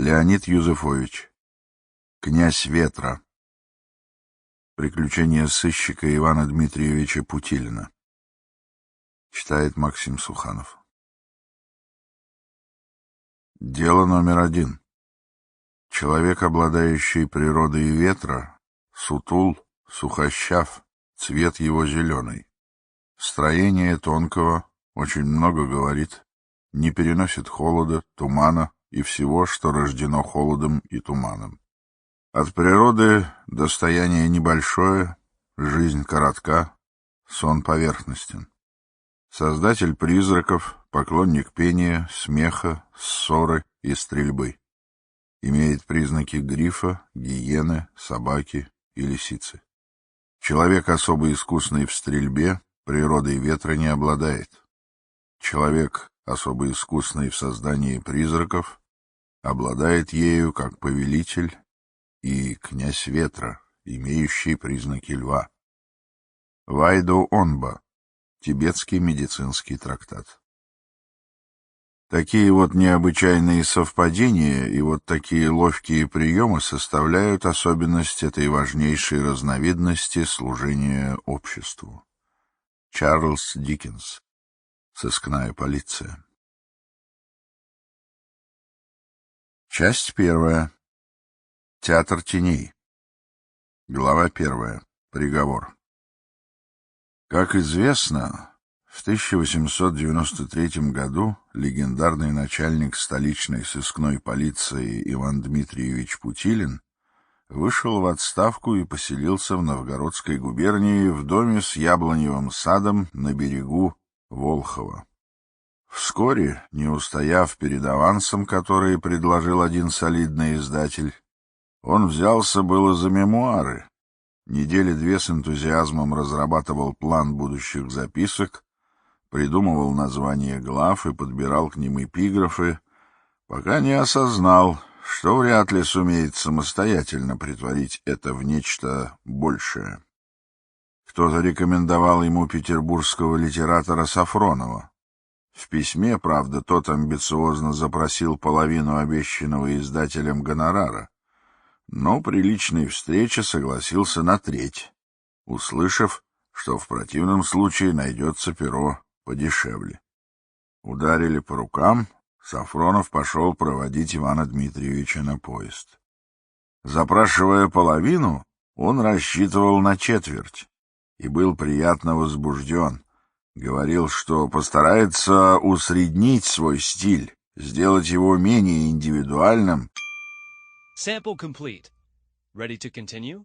Леонид Юзефович. Князь ветра. Приключения сыщика Ивана Дмитриевича Путилина. Читает Максим Суханов. Дело номер 1. Человек, обладающий природой ветра, сутул, сухощав, цвет его зеленый. Строение тонкого, очень много говорит, не переносит холода, тумана и всего, что рождено холодом и туманом. От природы достояние небольшое, жизнь коротка, сон поверхностен. Создатель призраков, поклонник пения, смеха, ссоры и стрельбы. Имеет признаки грифа, гиены, собаки и лисицы. Человек, особо искусный в стрельбе, природой ветра не обладает. Человек, особо искусный в создании призраков, обладает ею как повелитель и князь ветра, имеющий признаки льва. Вайдо Онба. Тибетский медицинский трактат. Такие вот необычайные совпадения и вот такие ловкие приемы составляют особенность этой важнейшей разновидности служения обществу. Чарльз Диккенс. Сыскная полиция. Часть 1. Театр теней. Глава 1. Приговор. Как известно, в 1893 году легендарный начальник столичной сыскной полиции Иван Дмитриевич Путилин вышел в отставку и поселился в Новгородской губернии в доме с яблоневым садом на берегу Волхова. Вскоре, не устояв перед авансом, который предложил один солидный издатель, он взялся было за мемуары. Недели 2 с энтузиазмом разрабатывал план будущих записок, придумывал названия глав и подбирал к ним эпиграфы, пока не осознал, что вряд ли сумеет самостоятельно претворить это в нечто большее. Кто-то рекомендовал ему петербургского литератора Сафронова. В письме, правда, тот амбициозно запросил половину обещанного издателем гонорара, но при личной встрече согласился на треть, услышав, что в противном случае найдется перо подешевле. Ударили по рукам, Сафронов пошел проводить Ивана Дмитриевича на поезд. Запрашивая половину, он рассчитывал на четверть и был приятно возбужден. Говорил, что постарается усреднить свой стиль, сделать его менее индивидуальным. Sample complete. Ready to continue?